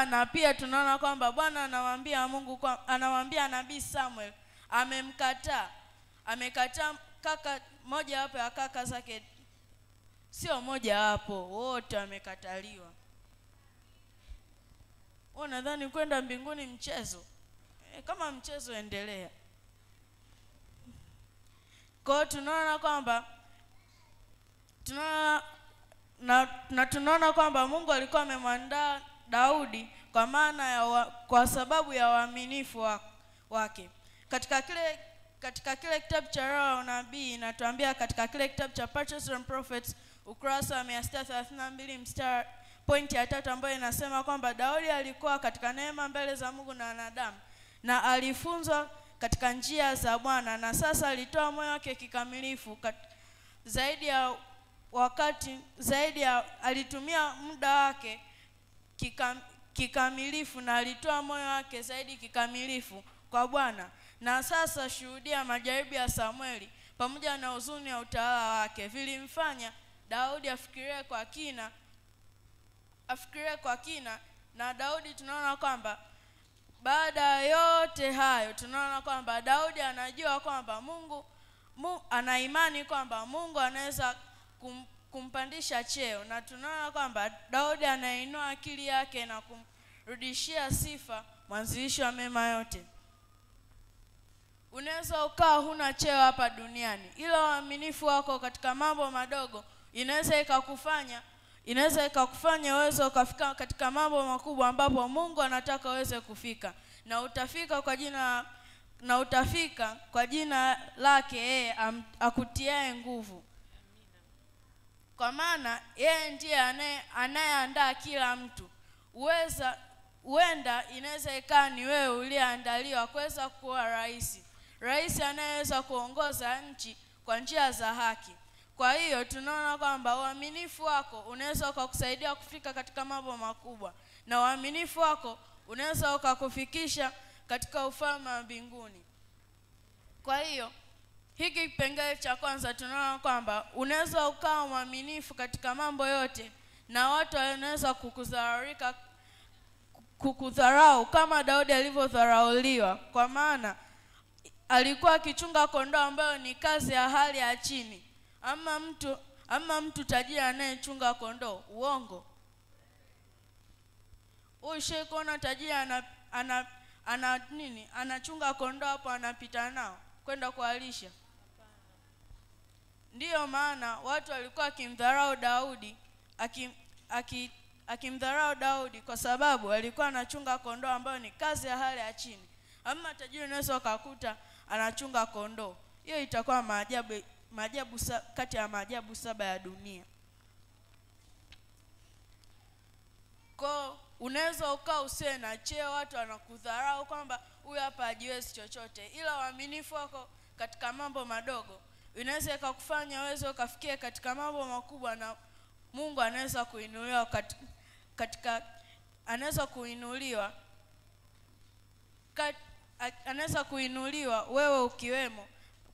Na pia tunaona kwamba Bwana anawaambia nabii Samuel amekataa kaka moja hapo ya kaka zake, sio moja hapo, wote wamekataliwa. Nadhani kwenda mbinguni mchezo? Kama mchezo endelea. Kwa tunaona kwamba tunaona kwamba Mungu alikuwa amemwandaa Daudi kwa sababu ya uaminifu wake. Katika kile kitabu cha Roho ya Unabii inatuambia katika kile kitabu cha Patriarchs and Prophets ukurasa wa 632 pointi ya 3 ambayo inasema kwamba Daudi alikuwa katika neema mbele za Mungu na wanadamu, na alifunzwa katika njia za Bwana, na sasa alitoa moyo wake kikamilifu alitumia muda wake kikamilifu, na alitoa moyo wake zaidi kikamilifu kwa Bwana. Na sasa shuhudia majaribu ya Samueli pamoja na huzuni ya utawala wake vilimfanya Daudi afikirie kwa kina. Na Daudi tunaona kwamba baada ya yote hayo tunaona kwamba Daudi anajua kwamba Mungu ana imani kwamba Mungu anaweza kumpandisha cheo, na tunaona kwamba Daudi anainua akili yake na kumrudishia sifa mwanzilishi wa mema yote. Unaweza ukawa huna cheo hapa duniani, ila uaminifu wako katika mambo madogo inaweza ikakufanya uweze ukafika katika mambo makubwa ambapo Mungu anataka uweze kufika, na utafika kwa jina lake yeye akutiae nguvu. Kwa maana yeye ndiye anayeandaa kila mtu. Huenda inaweza ikawa ni wewe uliyeandaliwa kuweza kuwa rais anayeweza kuongoza nchi kwa njia za haki. Kwa hiyo tunaona kwamba uaminifu wako unaweza kukusaidia kufika katika mambo makubwa, na uaminifu wako unaweza kukufikisha katika ufalme wa mbinguni. Kwa hiyo hiki kipengele cha kwanza tunaona kwamba unaweza ukawa mwaminifu katika mambo yote, na watu wanaweza kukudharau kama Daudi alivyodharauliwa, kwa maana alikuwa akichunga kondoo ambayo ni kazi ya hali ya chini. Ama mtu tajiri anayechunga kondoo, uongo. Ushaikuona tajiri anachunga kondoo hapo, anapita nao kwenda kualisha? Ndiyo maana watu walikuwa akimdharau Daudi kwa sababu alikuwa anachunga kondoo ambayo ni kazi ya hali ya chini. Ama tajiri unaweza kukuta anachunga kondoo. Hiyo itakuwa maajabu kati ya maajabu 7 ya dunia. Kwa unaweza ukaa usiwe na cheo, watu wanakudharau kwamba huyu hapa hajiwezi chochote, ila uaminifu wako katika mambo madogo inaweza ikakufanya uweze ukafikia katika mambo makubwa, na Mungu anaweza kuinuliwa wewe ukiwemo,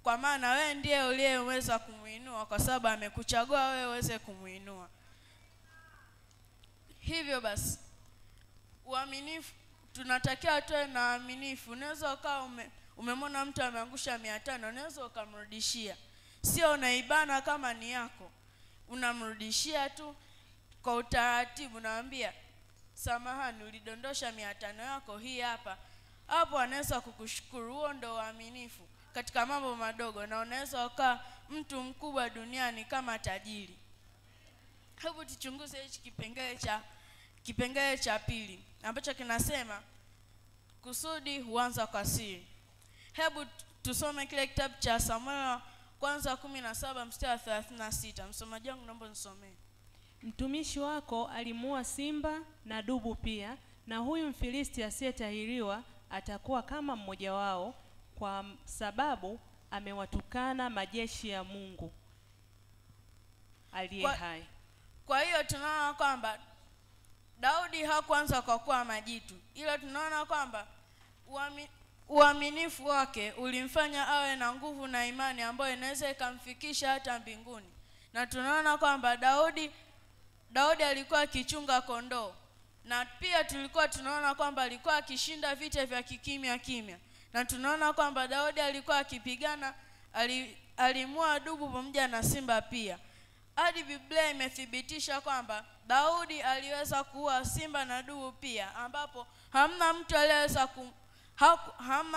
kwa maana wewe ndiye uliyeweza kumuinua kwa sababu amekuchagua wewe uweze kumuinua. Hivyo basi uaminifu, tunatakiwa tuwe na uaminifu. Unaweza ukawa umemwona mtu ameangusha 500, unaweza ukamrudishia. Sio unaibana kama ni yako, unamrudishia tu kwa utaratibu. Naambia samahani, ulidondosha 500 yako, hii hapa. Hapo anaweza kukushukuru. Huo ndio uaminifu katika mambo madogo, na unaweza ukawa mtu mkubwa duniani kama tajiri. Hebu tuchunguze hichi kipengele cha pili ambacho kinasema kusudi huanza kwa siri. Hebu tusome kile kitabu cha Samuel kwanza 17 mstari 36. Msomaji wangu naomba nisomee. Mtumishi wako alimuua simba na dubu pia, na huyu Mfilisti asiyetahiriwa atakuwa kama mmoja wao, kwa sababu amewatukana majeshi ya Mungu aliye hai. Kwa hiyo tunaona kwamba Daudi hakuanza kwa kuwa majitu, ila tunaona kwamba uaminifu wake ulimfanya awe na nguvu na imani ambayo inaweza ikamfikisha hata mbinguni. Na tunaona kwamba Daudi alikuwa akichunga kondoo, Na pia tulikuwa tunaona kwamba alikuwa akishinda vita vya kikimya kimya. Na tunaona kwamba Daudi alikuwa akipigana, alimua dubu pamoja na simba pia. Hadi Biblia imethibitisha kwamba Daudi aliweza kuua simba na dubu pia, ambapo hamna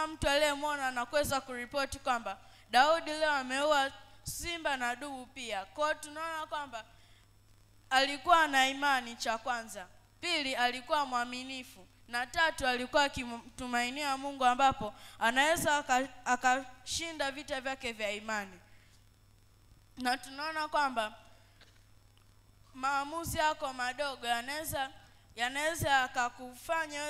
mtu aliyemwona na kuweza kuripoti kwamba Daudi leo ameua simba na dubu pia. Kwa tunaona kwamba alikuwa na imani, cha kwanza. Pili, alikuwa mwaminifu. Na tatu, alikuwa akimtumainia Mungu, ambapo anaweza akashinda vita vyake vya imani. Na tunaona kwamba maamuzi yako madogo yanaweza akakufanya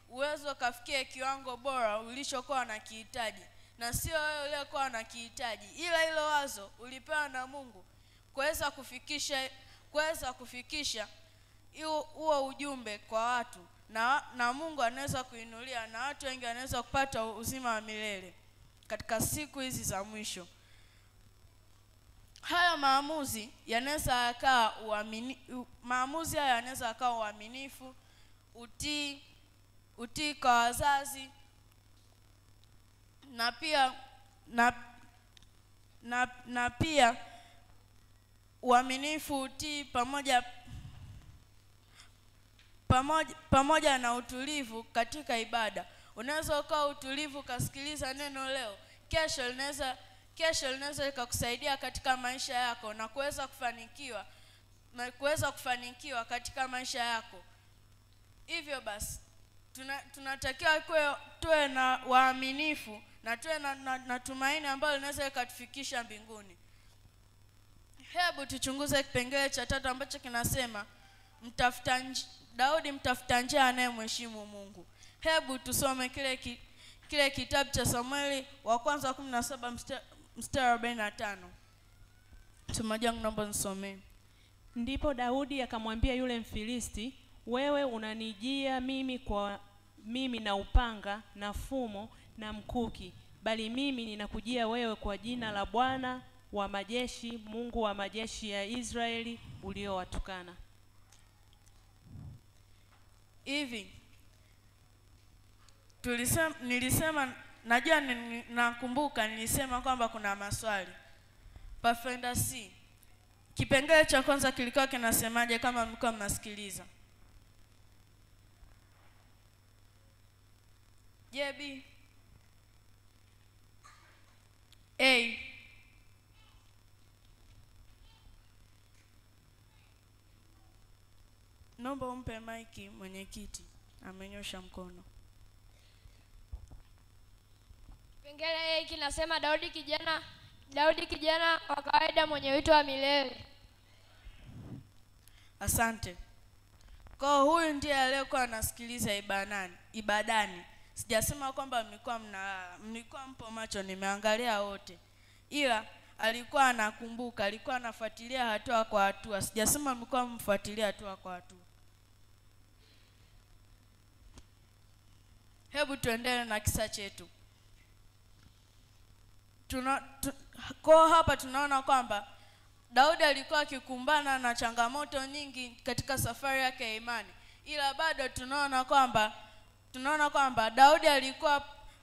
uwezo ukafikie kiwango bora ulichokuwa unakihitaji, na sio wewe uliyekuwa unakihitaji, ila hilo wazo ulipewa na Mungu kuweza kufikisha huo ujumbe kwa watu, na Mungu anaweza kuinulia, na watu wengi wanaweza kupata uzima wa milele katika siku hizi za mwisho. Haya maamuzi yanaweza yakawa uaminifu, utii kwa wazazi, na pia uaminifu, utii pamoja na utulivu katika ibada. Unaweza ukawa utulivu kasikiliza neno leo, kesho linaweza ikakusaidia katika maisha yako na kuweza kufanikiwa katika maisha yako. Hivyo basi tunatakiwa tuwe na waaminifu na tuwe na tumaini ambalo linaweza ikatufikisha mbinguni. Hebu tuchunguze kipengele cha 3 ambacho kinasema Daudi mtafuta njia anayemheshimu Mungu. Hebu tusome kile kitabu cha Samueli wa kwanza 17 mstari 45. Msomaji wangu naomba nisomee. Ndipo Daudi akamwambia yule Mfilisti, wewe unanijia mimi na upanga na fumo na mkuki, bali mimi ninakujia wewe kwa jina la Bwana wa majeshi, Mungu wa majeshi ya Israeli uliowatukana. Hivi nakumbuka nilisema kwamba kuna maswali. Pathfinder C, kipengele cha kwanza kilikuwa kinasemaje kama mlikuwa mnasikiliza? JB A. Naomba umpe maiki mwenyekiti, amenyosha mkono. Kipengele hiki kinasema Daudi kijana wa kawaida mwenye wito wa milele. Asante. Kwa huyu ndiye aliyekuwa anasikiliza ibadani. Sijasema kwamba mlikuwa mpo macho, nimeangalia wote. Ila alikuwa anakumbuka, alikuwa anafuatilia hatua kwa hatua. Sijasema mlikuwa mfuatilia hatua kwa hatua. Hebu tuendelee na kisa chetu. Kwa hapa tunaona kwamba Daudi alikuwa akikumbana na changamoto nyingi katika safari yake ya imani. Ila bado tunaona kwamba Daudi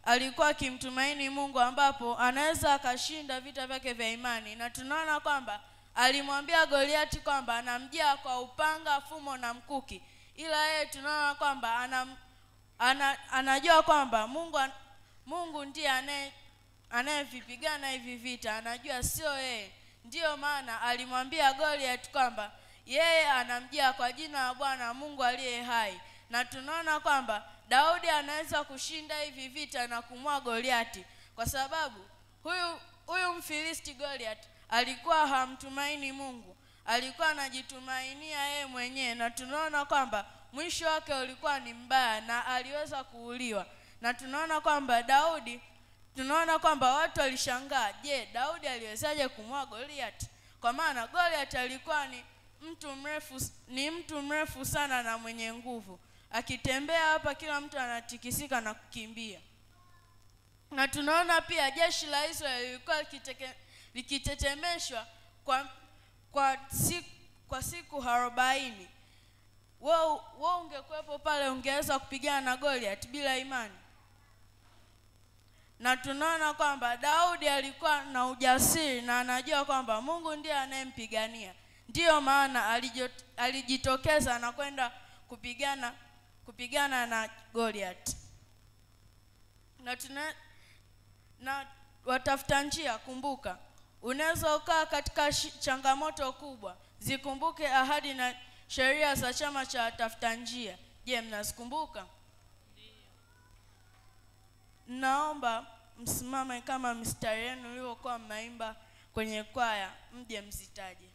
alikuwa akimtumaini Mungu, ambapo anaweza akashinda vita vyake vya imani. Na tunaona kwamba alimwambia Goliati kwamba anamjia kwa upanga, fumo na mkuki. Ila yeye tunaona kwamba anajua kwamba Mungu ndiye anayevipigana hivi vita, anajua sio yeye. Ndiyo maana alimwambia Goliath kwamba yeye anamjia kwa jina la Bwana Mungu aliye hai. Na tunaona kwamba Daudi anaweza kushinda hivi vita na kumua Goliath, kwa sababu huyu Mfilisti Goliath alikuwa hamtumaini Mungu, alikuwa anajitumainia yeye mwenyewe. Na tunaona kwamba mwisho wake ulikuwa ni mbaya na aliweza kuuliwa. Na tunaona kwamba watu walishangaa, je, Daudi aliwezaje kumua Goliath? Kwa maana Goliath alikuwa ni mtu mrefu sana na mwenye nguvu. Akitembea hapa kila mtu anatikisika na kukimbia. Na tunaona pia jeshi la Israeli lilikuwa likitetemeshwa kwa siku 40. wewe ungekuwepo pale, ungeweza kupigana na Goliath bila imani? Na tunaona kwamba Daudi alikuwa na ujasiri na anajua kwamba Mungu ndiye anayempigania. Ndiyo maana alijitokeza na kwenda kupigana na Goliath. Na watafuta njia, kumbuka, unaweza ukaa katika changamoto kubwa. Zikumbuke ahadi na sheria za chama cha watafuta njia. Je, mnazikumbuka? Naomba msimame kama mstari wenu uliokuwa mnaimba kwenye kwaya, mje mzitaje.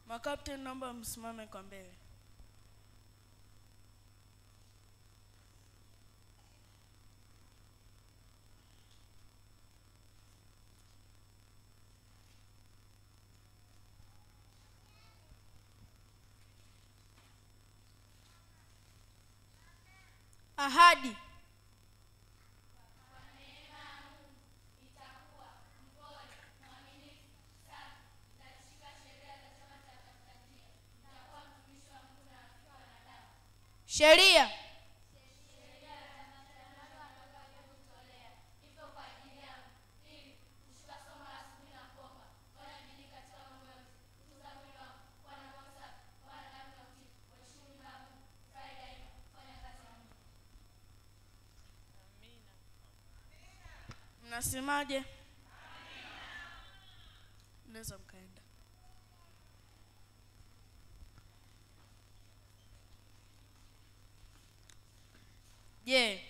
Makapteni, naomba msimame kwa mbele. Ahadi. Sheria. Mnasemaje? Mnaweza mkaenda. Je,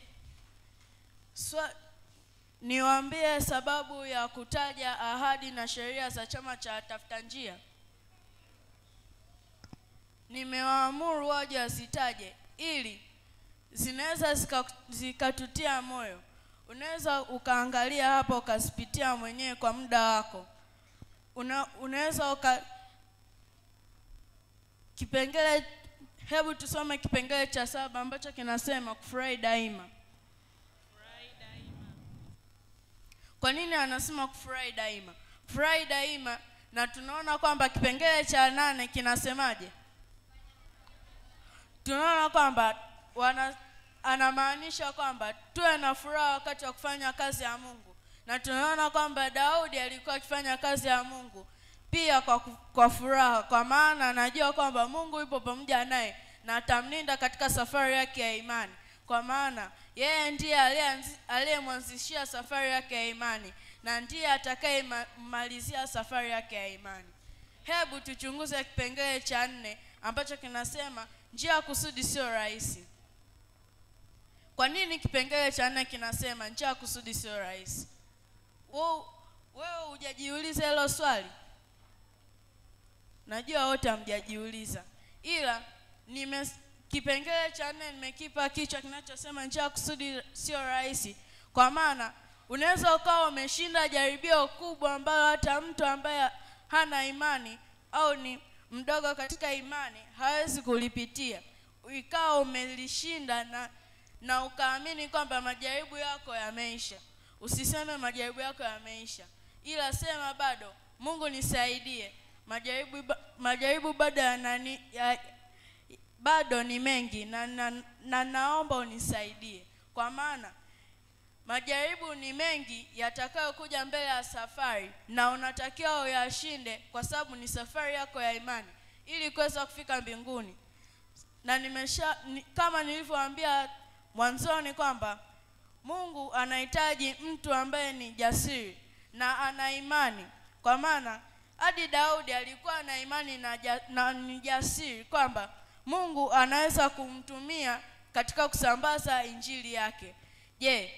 niwaambie sababu ya kutaja ahadi na sheria za chama cha watafuta njia? Nimewaamuru waje wasitaje ili zinaweza zikatutia moyo. Unaweza ukaangalia hapo ukasipitia mwenyewe kwa muda wako. Unaweza hebu tusome kipengele cha 7 ambacho kinasema kufurahi daima. Kwa nini anasema kufurahi daima? Kufurahi daima, na tunaona kwamba kipengele cha 8 kinasemaje? Tunaona kwamba anamaanisha kwamba tuwe na furaha wakati wa kufanya kazi ya Mungu. Na tunaona kwamba Daudi alikuwa akifanya kazi ya Mungu pia kwa furaha, kwa maana anajua kwamba Mungu yupo pamoja naye na atamlinda katika safari yake ya imani. Kwa maana yeye ndiye aliyemwanzishia safari yake ya imani na ndiye atakayemalizia safari yake ya imani. Hebu tuchunguze kipengele cha 4 ambacho kinasema njia ya kusudi sio rahisi. Kwa nini kipengele cha 4 kinasema njia ya kusudi sio rahisi? Wewe hujajiuliza hilo swali? Najua wote hamjajiuliza. Ila kipengele cha 4 nimekipa kichwa kinachosema njia ya kusudi sio rahisi. Kwa maana unaweza ukawa umeshinda jaribio kubwa ambalo hata mtu ambaye hana imani au ni mdogo katika imani hawezi kulipitia. Ikawa umelishinda na ukaamini kwamba majaribu yako yameisha. Usiseme majaribu yako yameisha, ila sema bado Mungu nisaidie. Majaribu bado ni mengi na naomba unisaidie. Kwa maana majaribu ni mengi yatakayokuja mbele ya safari na unatakiwa uyashinde, kwa sababu ni safari yako ya imani ili kuweza kufika mbinguni. Na kama nilivyowaambia mwanzoni kwamba Mungu anahitaji mtu ambaye ni jasiri na ana imani. Kwa maana hadi Daudi alikuwa na imani na ni jasiri kwamba Mungu anaweza kumtumia katika kusambaza injili yake. Je,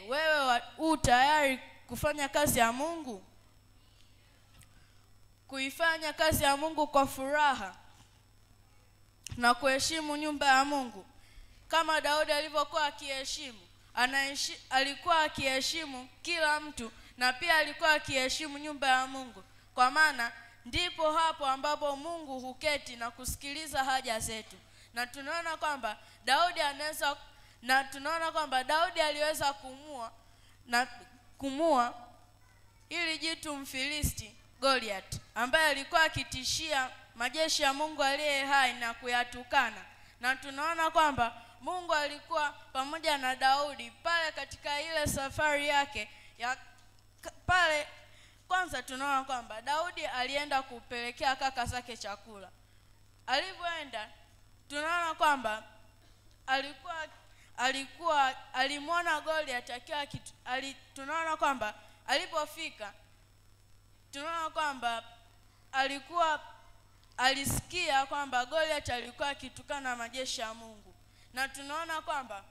wewe u tayari kufanya kazi ya Mungu? kuifanya kazi ya Mungu kwa furaha na kuheshimu nyumba ya Mungu kama Daudi alivyokuwa akiheshimu. Alikuwa akiheshimu kila mtu na pia alikuwa akiheshimu nyumba ya Mungu, kwa maana ndipo hapo ambapo Mungu huketi na kusikiliza haja zetu. Na tunaona kwamba Daudi aliweza kumua ili jitu Mfilisti Goliath, ambaye alikuwa akitishia majeshi ya Mungu aliye hai na kuyatukana. Na tunaona kwamba Mungu alikuwa pamoja na Daudi pale katika ile safari yake pale. Kwanza tunaona kwamba Daudi alienda kupelekea kaka zake chakula. Alipoenda tunaona kwamba alimwona Goliath akiwa tunaona kwamba alipofika tunaona kwamba alisikia kwamba Goliath alikuwa akitukana majeshi ya Mungu. Na tunaona kwamba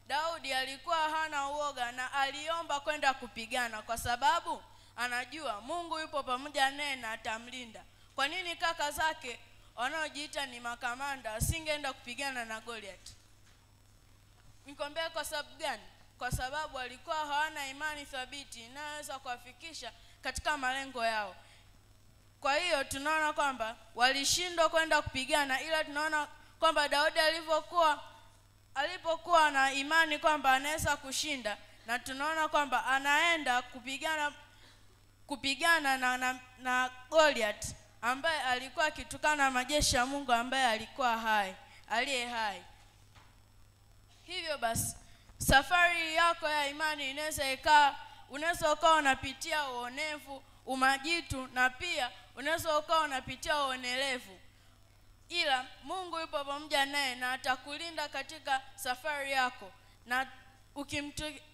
Daudi alikuwa hana uoga na aliomba kwenda kupigana, kwa sababu anajua Mungu yupo pamoja naye na atamlinda. Kwa nini kaka zake wanaojiita ni makamanda asingeenda kupigana na Goliath? Nikwambia kwa sababu gani? Kwa sababu walikuwa hawana imani thabiti inayoweza kuwafikisha katika malengo yao. Kwa hiyo tunaona kwamba walishindwa kwenda kupigana, ila tunaona kwamba Daudi alipokuwa na imani kwamba anaweza kushinda, na tunaona kwamba anaenda kupigana na Goliath ambaye alikuwa akitukana majeshi ya Mungu ambaye alikuwa aliye hai. Hivyo basi safari yako ya imani unaweza ukawa unapitia uonevu, umajitu, na pia unaweza ukawa unapitia uonelevu, ila Mungu yupo pamoja naye na atakulinda katika safari yako. Na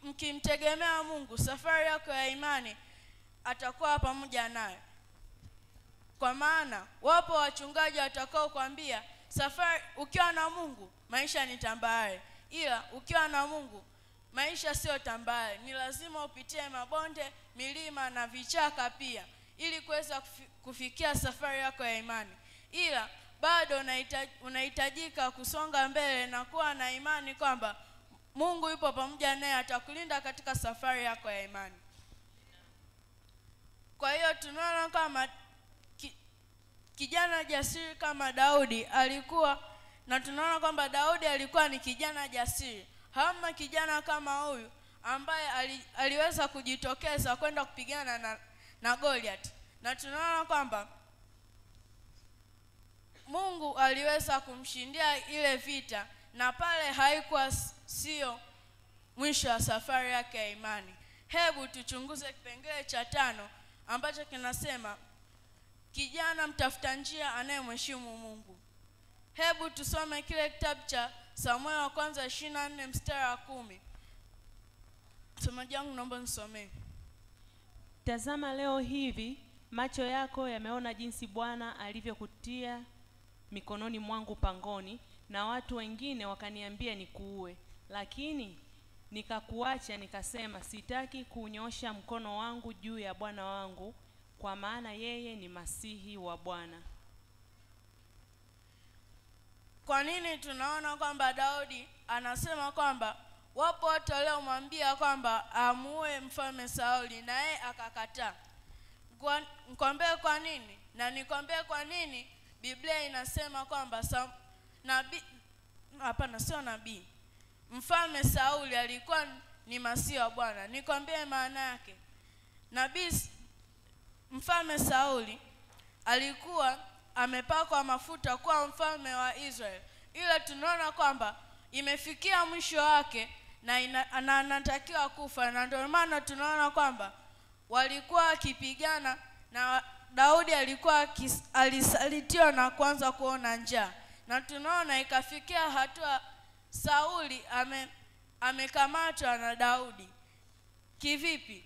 ukimtegemea Mungu, safari yako ya imani atakuwa pamoja naye. Kwa maana wapo wachungaji watakao kuambia ukiwa na Mungu maisha ni tambarare, ila ukiwa na Mungu maisha sio tambarare. Ni lazima upitie mabonde, milima na vichaka pia ili kuweza kufikia safari yako ya imani, ila bado unahitajika kusonga mbele na kuwa na imani kwamba Mungu yupo pamoja naye, atakulinda katika safari yako ya imani. Kwa hiyo tunaona kama kijana jasiri kama Daudi alikuwa, na tunaona kwamba Daudi alikuwa ni kijana jasiri. Hamna kijana kama huyu ambaye aliweza kujitokeza kwenda kupigana na Goliath. Na tunaona kwamba Mungu aliweza kumshindia ile vita, na pale haikuwa sio mwisho wa safari yake ya imani. Hebu tuchunguze kipengele cha 5 ambacho kinasema kijana mtafuta njia anayemheshimu Mungu. Hebu tusome kile kitabu cha Samueli wa kwanza 24 mstari wa 10. Msomaji wangu naomba nisomee. Tazama, leo hivi macho yako yameona jinsi Bwana alivyokutia mikononi mwangu pangoni, na watu wengine wakaniambia nikuue, lakini nikakuacha, nikasema sitaki kunyosha mkono wangu juu ya bwana wangu, kwa maana yeye ni masihi wa Bwana. Kwa nini tunaona kwamba Daudi anasema kwamba wapo watu waliomwambia kwamba amuue mfalme Sauli na yeye akakataa? Nikwambie kwa nini? Na nikwambie kwa nini Biblia inasema kwamba mfalme Sauli alikuwa ni masihi wa Bwana. Nikwambie maana yake. Mfalme Sauli alikuwa amepakwa mafuta kuwa mfalme wa Israeli, ila tunaona kwamba imefikia mwisho wake na anatakiwa kufa. Na ndio maana tunaona kwamba walikuwa wakipigana na Daudi alisalitiwa na kuanza kuona njaa. Na tunaona ikafikia hatua Sauli amekamatwa na Daudi. Kivipi?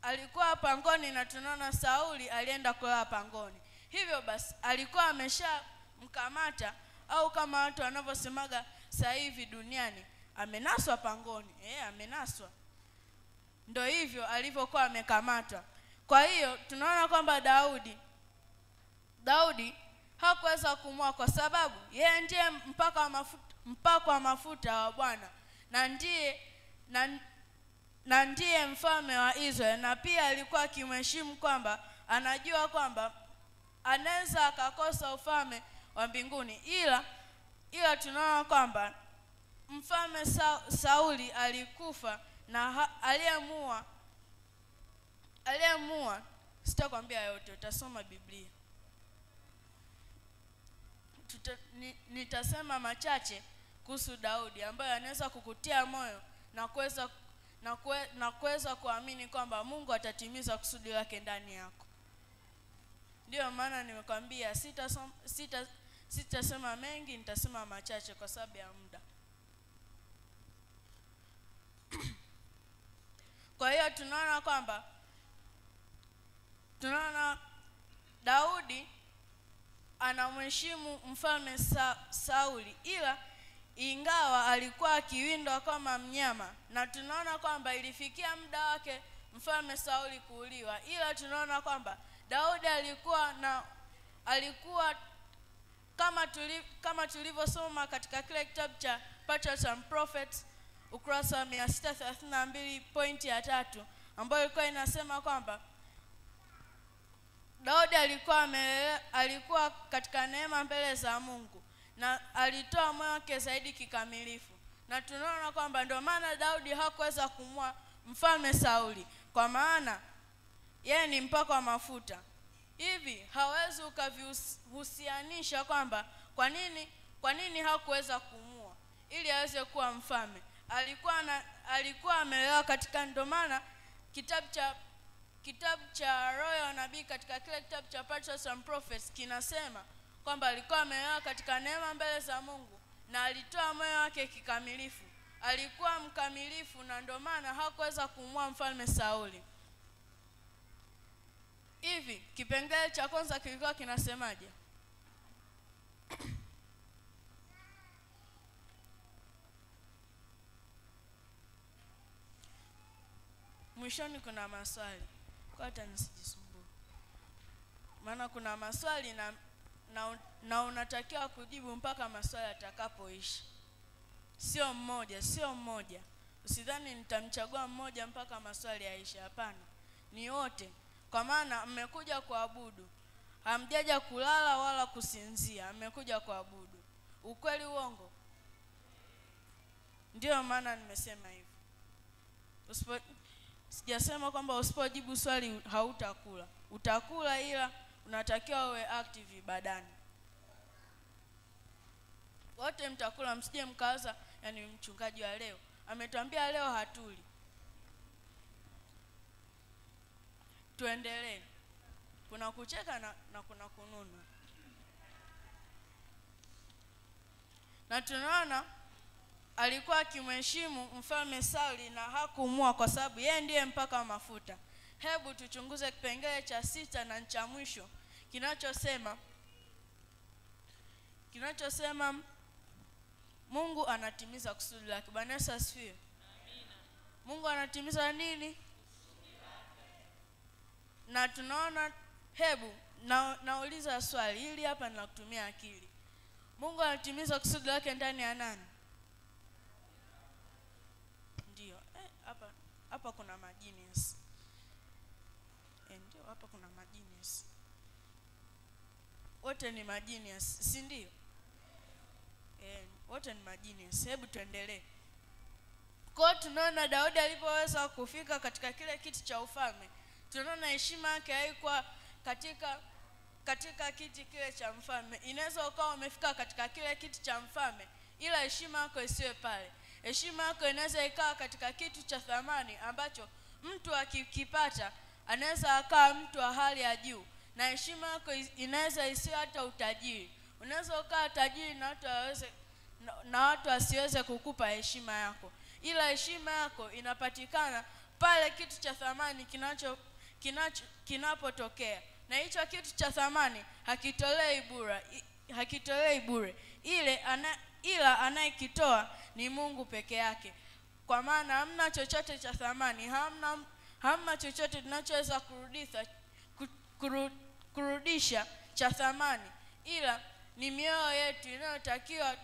Alikuwa pangoni, na tunaona Sauli alienda kulala pangoni. Hivyo basi alikuwa ameshamkamata, au kama watu wanavyosemaga sasa hivi duniani, amenaswa pangoni. Amenaswa. ndio hivyo alivyokuwa amekamatwa. Kwa hiyo tunaona kwamba Daudi hakuweza kumua kwa sababu yeye ndiye mpako wa mafuta wa Bwana na ndiye mfalme wa Israeli, na pia alikuwa akimheshimu kwamba anajua kwamba anaweza akakosa ufalme wa mbinguni, ila tunaona kwamba mfalme Sauli alikufa na aliyemua sitakwambia yote, utasoma Biblia. Nitasema machache kuhusu Daudi ambayo anaweza kukutia moyo na kuweza kuamini kwamba Mungu atatimiza kusudi lake ndani yako. Ndio maana nimekwambia sitasema mengi, nitasema machache kwa sababu ya muda. Kwa hiyo tunaona Daudi anamheshimu mfalme Sauli, ingawa alikuwa akiwindwa kama mnyama, na tunaona kwamba ilifikia muda wake mfalme Sauli kuuliwa, ila tunaona kwamba Daudi alikuwa kama tulivyosoma katika kile kitabu cha Patriarchs and Prophets ukurasa wa 632 pointi ya 3, ambayo ilikuwa inasema kwamba Daudi alikuwa katika neema mbele za Mungu na alitoa moyo wake zaidi kikamilifu. Na tunaona kwamba ndio maana Daudi hakuweza kumua mfalme Sauli, kwa maana yeye ni mpako wa mafuta. Hivi hawezi ukavihusianisha kwamba kwa nini hakuweza kumua ili aweze kuwa mfalme. Alikuwa amelelewa katika, ndio maana kitabu cha Royal Nabii katika kile kitabu cha Patriarchs and Prophets kinasema kwamba alikuwa amelelewa katika neema mbele za Mungu na alitoa moyo wake kikamilifu. Alikuwa mkamilifu na ndio maana hakuweza kumua mfalme Sauli. Hivi kipengele cha kwanza kilikuwa kinasemaje? Mwishoni kuna maswali. Kwa hata nisijisumbue. Maana kuna maswali na unatakiwa kujibu mpaka maswali yatakapoisha. Sio mmoja. Usidhani nitamchagua mmoja mpaka maswali yaishe, hapana. Ni wote. Kwa maana mmekuja kuabudu. Hamjaja kulala wala kusinzia, mmekuja kuabudu. Ukweli uongo? Ndio maana nimesema hivyo. Sijasema kwamba usipojibu swali hautakula. Utakula, ila unatakiwa uwe active ibadani. Wote mtakula, msije mkaanza yani mchungaji wa leo ametuambia leo hatuli. Tuendelee. Kuna kucheka na kuna kununa. Na tunaona alikuwa akimheshimu mfalme Sauli na hakumua kwa sababu yeye ndiye mpaka wa mafuta. Hebu tuchunguze kipengele cha 6 na cha mwisho kinachosema Mungu anatimiza kusudi lake. Bwana Yesu asifiwe. Amina. Mungu anatimiza nini? Na tunaona, hebu nauliza swali hili hapa, ninakutumia akili. Mungu anatimiza kusudi lake ndani ya nani? Ndio. Hapa kuna magenius. Ndio, hapa kuna magenius. Wote ni magenius, si ndio? Wote ni magenius. Hebu tuendelee. Kwa tunaona Daudi alipoweza kufika katika kile kiti cha ufalme, tunaona heshima yake haikuwa katika kiti kile cha mfalme. Inaweza ukawa umefika katika kile kiti cha mfalme, ila heshima yako isiwe pale. Heshima yako inaweza ikawa katika kitu cha thamani ambacho mtu akikipata anaweza akawa mtu wa hali ya juu, na heshima yako inaweza isiwe hata utajiri. Unaweza ukawa tajiri na watu wasiweze kukupa heshima yako, ila heshima yako inapatikana pale kitu cha thamani kinapotokea. Na hicho kitu cha thamani hakitolei bure. Ila anayekitoa ni Mungu peke yake. kwa maana hamna chochote cha thamani, hamna chochote tunachoweza kurudisha cha thamani, ila ni mioyo yetu inayotakiwa,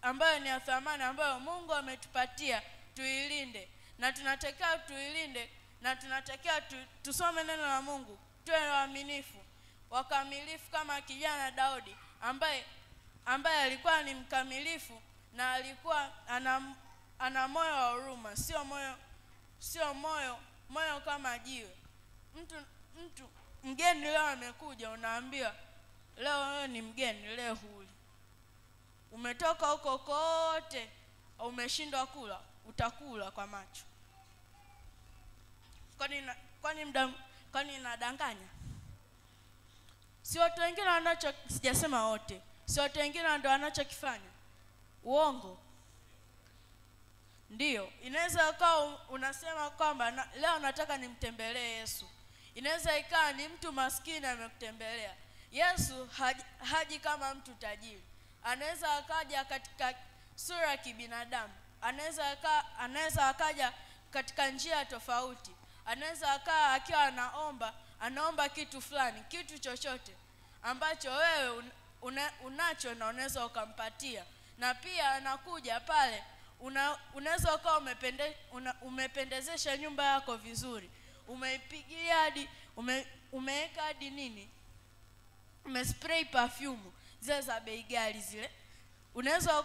ambayo ni ya thamani, ambayo Mungu ametupatia tuilinde. Na tunatakiwa tuilinde, na tunatakiwa tusome neno la Mungu, tuwe waaminifu, wakamilifu kama kijana Daudi ambaye alikuwa ni mkamilifu na alikuwa ana moyo wa huruma, sio moyo kama jiwe. Mtu mgeni leo amekuja, unaambiwa leo wewe ni mgeni, leo huli. Umetoka huko kote, umeshindwa kula, utakula kwa macho. Kwani nadanganya? Si watu wengine sijasema wote. Si watu wengine ndio wanachokifanya uongo? Ndio, inaweza ikawa unasema kwamba leo nataka nimtembelee Yesu. Inaweza ikawa ni mtu maskini amekutembelea. Yesu haji kama mtu tajiri. Anaweza akaja katika sura ya kibinadamu. Anaweza akaja katika njia tofauti. Anaweza akaa akiwa anaomba kitu fulani, kitu chochote ambacho wewe unacho na unaweza ukampatia. Na pia anakuja pale, unaweza ukawa umependezesha nyumba yako vizuri, umeipigia hadi umeweka hadi nini, umespray perfume zile za bei ghali zile. Unaweza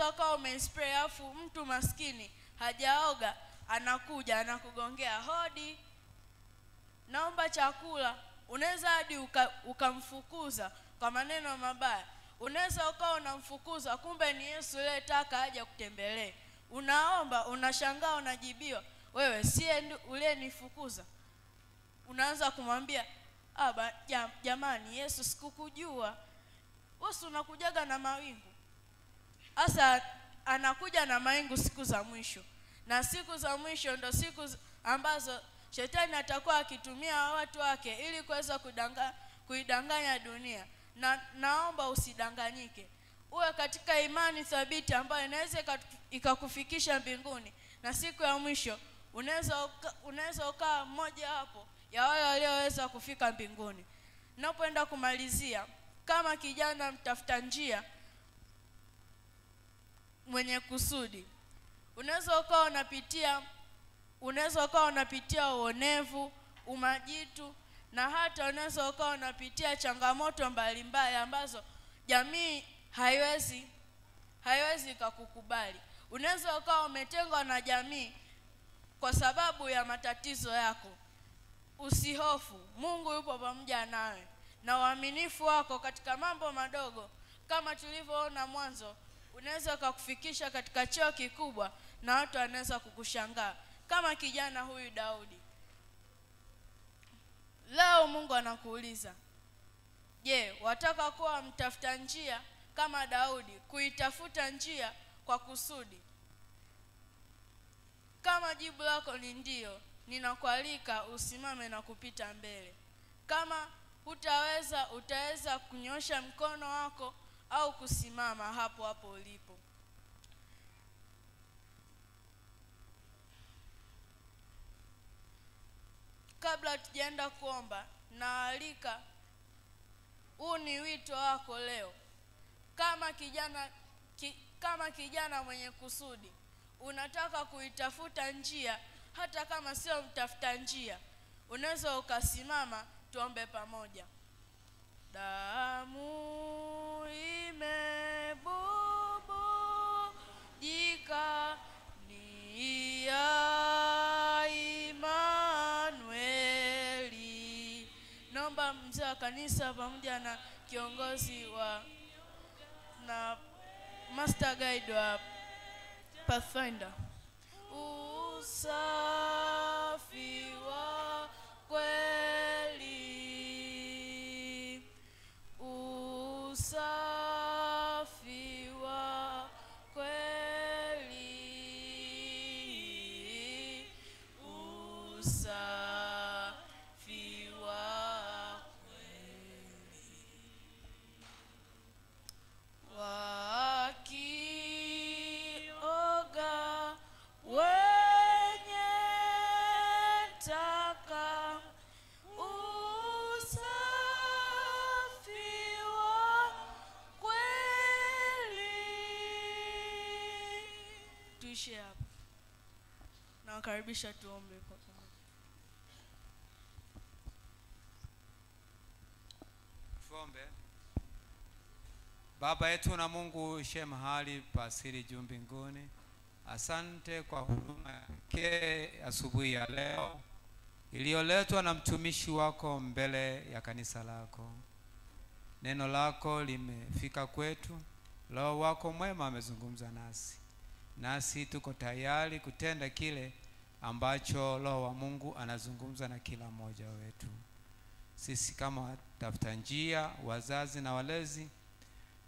ukawa umespray, afu mtu maskini hajaoga anakuja anakugongea hodi, naomba chakula. Unaweza hadi ukamfukuza kwa maneno mabaya. Unaweza ukawa unamfukuza, kumbe ni Yesu yule taka aje kutembelee. Unaomba, unashangaa unajibiwa, wewe siye ule nifukuza. Unaanza kumwambia, jamani Yesu sikukujua. Wewe unakujaga na mawingu. Asa anakuja na mawingu siku za mwisho. Na siku za mwisho ndo siku ambazo shetani atakuwa akitumia watu wake ili kuweza kuidanganya dunia. Na naomba usidanganyike. Uwe katika imani thabiti ambayo inaweza ikakufikisha mbinguni. Na siku ya mwisho unaweza ukaa mmoja hapo ya wale walioweza kufika mbinguni. Napoenda kumalizia, kama kijana mtafuta njia mwenye kusudi, unaweza ukawa unapitia uonevu, umajitu, na hata unaweza ukawa unapitia changamoto mbalimbali ambazo jamii haiwezi kukukubali. Unaweza ukawa umetengwa na jamii kwa sababu ya matatizo yako. Usihofu, Mungu yupo pamoja nawe, na uaminifu wako katika mambo madogo kama tulivyoona mwanzo unaweza kukufikisha katika cheo kikubwa, na watu wanaweza kukushangaa kama kijana huyu Daudi. Leo Mungu anakuuliza, je, wataka kuwa mtafuta njia kama Daudi, kuitafuta njia kwa kusudi? Kama jibu lako ni ndio, ninakualika usimame na kupita mbele. Kama hutaweza, utaweza kunyosha mkono wako au kusimama hapo hapo ulipo. Kabla tujaenda kuomba, naalika, huu ni wito wako leo. Kama kijana mwenye kusudi, unataka kuitafuta njia, hata kama sio mtafuta njia, unaweza ukasimama tuombe pamoja. Damu imebubujika ni ya Imanueli. Naomba mzee wa kanisa pamoja na kiongozi na master guide wa Pathfinder. Usafi wa kweli, usafi wa kweli, usafi wa kweli. Wakioga niishie hapa. Nawakaribisha tuombe kwa pamoja. Tuombe. Baba yetu na Mungu ishe mahali pa siri juu mbinguni, asante kwa huduma yake asubuhi ya leo iliyoletwa na mtumishi wako mbele ya kanisa lako. Neno lako limefika kwetu, Roho wako mwema amezungumza nasi tuko tayari kutenda kile ambacho Roho wa Mungu anazungumza na kila mmoja wetu. Sisi kama tafuta njia, wazazi na walezi,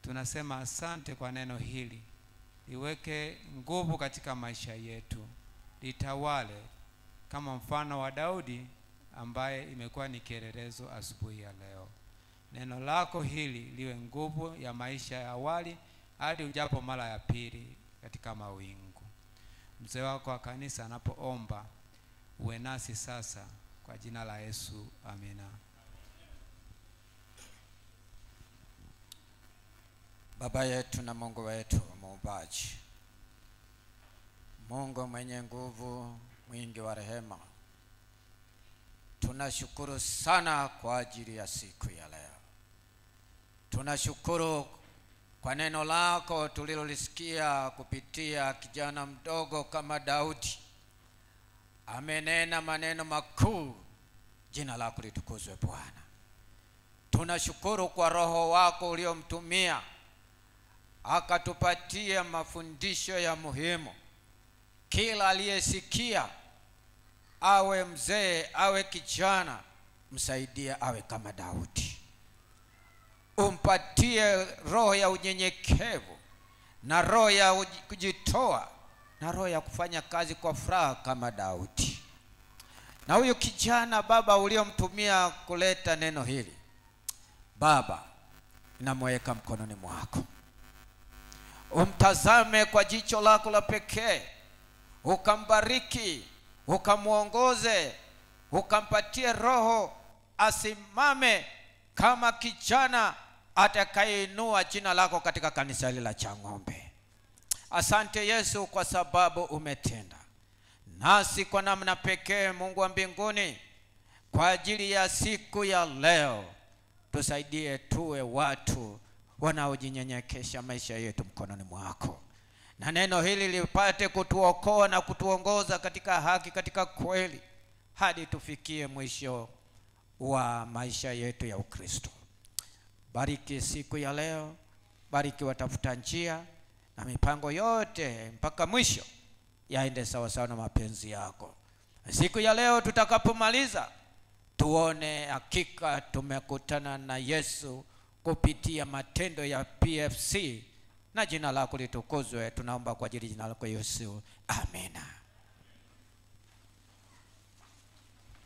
tunasema asante kwa neno hili. Liweke nguvu katika maisha yetu, litawale kama mfano wa Daudi ambaye imekuwa ni kielelezo asubuhi ya leo. Neno lako hili liwe nguvu ya maisha ya awali hadi ujapo mara ya pili katika mawingu. Mzee wako wa kanisa anapoomba, uwe nasi sasa kwa jina la Yesu, amina. Baba yetu na Mungu wetu muumbaji, Mungu mwenye nguvu, mwingi wa rehema, tunashukuru sana kwa ajili ya siku ya leo. Tunashukuru kwa neno lako tulilolisikia kupitia kijana mdogo kama Daudi. Amenena maneno makuu, jina lako litukuzwe Bwana. Tunashukuru kwa Roho wako uliomtumia akatupatia mafundisho ya muhimu. Kila aliyesikia, awe mzee awe kijana, msaidie awe kama Daudi. Umpatie roho ya unyenyekevu na roho ya kujitoa na roho ya kufanya kazi kwa furaha kama Daudi. Na huyu kijana Baba uliomtumia kuleta neno hili, Baba namweka mkononi mwako. Umtazame kwa jicho lako la pekee, ukambariki, ukamuongoze, ukampatie roho asimame kama kijana atakayeinua jina lako katika kanisa hili la Chang'ombe. Asante Yesu kwa sababu umetenda nasi kwa namna pekee. Mungu wa mbinguni, kwa ajili ya siku ya leo, tusaidie tuwe watu wanaojinyenyekesha maisha yetu mkononi mwako, na neno hili lipate kutuokoa na kutuongoza katika haki, katika kweli, hadi tufikie mwisho wa maisha yetu ya Ukristo. Bariki siku ya leo, bariki watafuta njia, na mipango yote mpaka mwisho yaende sawa sawa na mapenzi yako. Siku ya leo tutakapomaliza, tuone hakika tumekutana na Yesu kupitia matendo ya PFC, na jina lako litukuzwe. Tunaomba kwa ajili ya jina lako Yesu, amina.